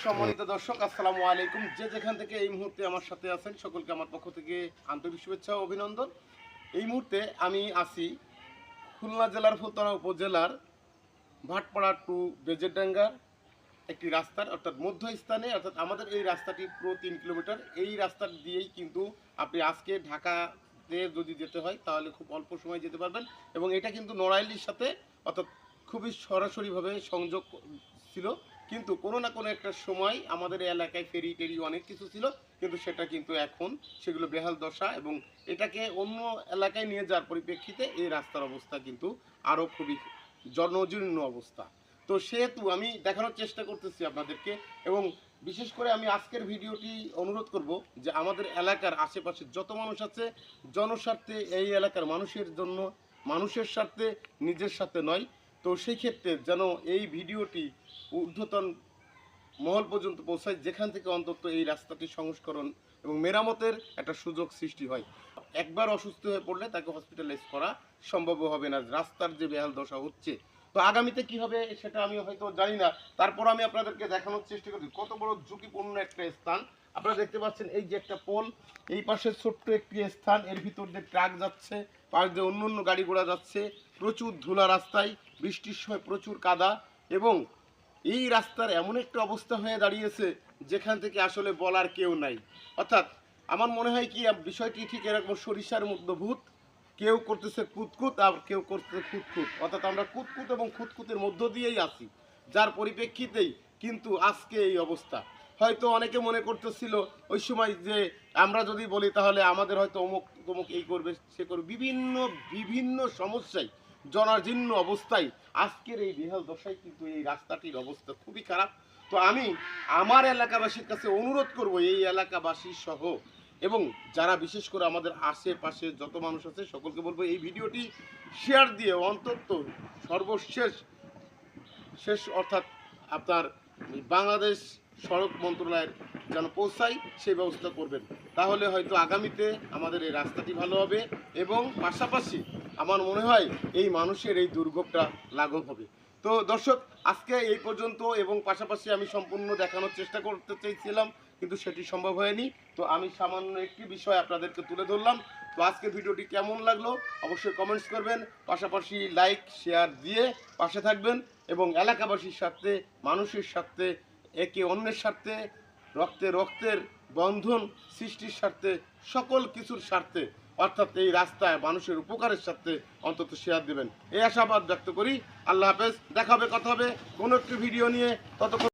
সম্মানিত দর্শক, আসসালামু আলাইকুম। যে যেখান থেকে এই মুহূর্তে আমার সাথে আছেন সকলকে আমার পক্ষ থেকে আন্তরিক শুভেচ্ছা ও অভিনন্দন। এই মুহূর্তে আমি আছি খুলনা জেলার ফুলতলা উপজেলার ভাটপাড়া টু বেজেরডাঙ্গা একটি রাস্তার অর্থাৎ মধ্যস্থানে, অর্থাৎ আমাদের এই রাস্তাটি পুরো 3 কিলোমিটার। এই রাস্তা দিয়েই কিন্তু আপনি আজকে ঢাকাতে যদি যেতে হয় তাহলে খুব অল্প সময় যেতে পারবেন, এবং এটা কিন্তু নড়াইলের সাথে অর্থাৎ খুবই সরাসরিভাবে সংযোগ ছিল। কিন্তু কোনো না কোনো একটা সময় আমাদের এই এলাকায় ফেরি টেরি অনেক কিছু ছিল, কিন্তু সেটা কিন্তু এখন সেগুলো বেহাল দশা, এবং এটাকে অন্য এলাকায় নিয়ে যাওয়ার পরিপ্রেক্ষিতে এই রাস্তার অবস্থা কিন্তু আরও খুবই জনজীর্ণ অবস্থা। তো সেহেতু আমি দেখানোর চেষ্টা করতেছি আপনাদেরকে, এবং বিশেষ করে আমি আজকের ভিডিওটি অনুরোধ করব যে আমাদের এলাকার আশেপাশে যত মানুষ আছে, জনস্বার্থে, এই এলাকার মানুষের জন্য, মানুষের স্বার্থে, নিজের স্বার্থে নয়। তো সেই ক্ষেত্রে যেন এই ভিডিওটি ঊর্ধ্বতন মহল পর্যন্ত পৌঁছায়, যেখান থেকে অন্তত এই রাস্তাটি সংস্করণ এবং মেরামতের একটা সুযোগ সৃষ্টি হয়। একবার অসুস্থ হয়ে পড়লে তাকে হসপিটালাইজ করা সম্ভব হবে না, রাস্তার যে বেহাল দশা হচ্ছে। তো আগামীতে কি হবে সেটা আমি হয়তো জানি না, তারপর আমি আপনাদেরকে দেখানোর চেষ্টা করি কত বড় ঝুঁকিপূর্ণ একটা স্থান। আপনারা দেখতে পাচ্ছেন এই যে একটা পোল, এই পাশে ছোট্ট একটি স্থান, এর ভিতর দিয়ে ট্রাক যাচ্ছে, পাশ দিয়ে অন্য অন্য গাড়ি ঘোড়া যাচ্ছে, প্রচুর ধুলা রাস্তায়, বৃষ্টির সময় প্রচুর কাদা, এবং এই রাস্তার এমন একটা অবস্থা হয়ে দাঁড়িয়েছে যেখান থেকে আসলে বলার কেউ নাই। অর্থাৎ আমার মনে হয় কি বিষয়টি ঠিক এরকম সরিষার মধ্যে ভূত, কেউ করতেছে কুতকুত আর কেউ করতেছে খুঁতখুত, অর্থাৎ আমরা কুতকুত এবং খুঁতখুতের মধ্য দিয়েই আছি, যার পরিপ্রেক্ষিতেই কিন্তু আজকে এই অবস্থা। হয়তো অনেকে মনে করতেছিল ওই সময় যে আমরা যদি বলি তাহলে আমাদের হয়তো অমুক তমুক এই করবে সে করবে, বিভিন্ন বিভিন্ন সমস্যায় জনাজীর্ণ অবস্থায় আজকের এই বেহাল দশায় কিন্তু এই রাস্তাটির অবস্থা খুবই খারাপ। তো আমি আমার এলাকাবাসীর কাছে অনুরোধ করব, এই এলাকাবাসী সহ এবং যারা বিশেষ করে আমাদের আশেপাশে যত মানুষ আছে সকলকে বলবো এই ভিডিওটি শেয়ার দিয়ে অন্তত সর্বশেষ অর্থাৎ আপনার বাংলাদেশ সড়ক মন্ত্রণালয়ের যেন পৌঁছায় সেই ব্যবস্থা করবেন। তাহলে হয়তো আগামীতে আমাদের এই রাস্তাটি ভালো হবে, এবং পাশাপাশি আমার মনে হয় এই মানুষের এই দুর্ভোগটা লাঘব হবে। তো দর্শক, আজকে এই পর্যন্ত, এবং পাশাপাশি আমি সম্পূর্ণ দেখানোর চেষ্টা করতে চাইছিলাম কিন্তু সেটি সম্ভব হয়নি। তো আমি সামান্য একটি বিষয় আপনাদেরকে তুলে ধরলাম। তো আজকে ভিডিওটি কেমন লাগলো অবশ্যই কমেন্টস করবেন, পাশাপাশি লাইক শেয়ার দিয়ে পাশে থাকবেন, এবং এলাকাবাসীর স্বার্থে, মানুষের স্বার্থে, একে অন্যের স্বার্থে, রক্তের বন্ধন সৃষ্টির স্বার্থে, সকল কিছুর স্বার্থে, অর্থাৎ এই রাস্তায় মানুষের উপকারের স্বার্থে অন্তত শেয়ার দেবেন, এই আশাবাদ ব্যক্ত করি। আল্লাহ হাফেজ, দেখা হবে, কথা হবে কোনো একটি ভিডিও নিয়ে। ততক্ষণ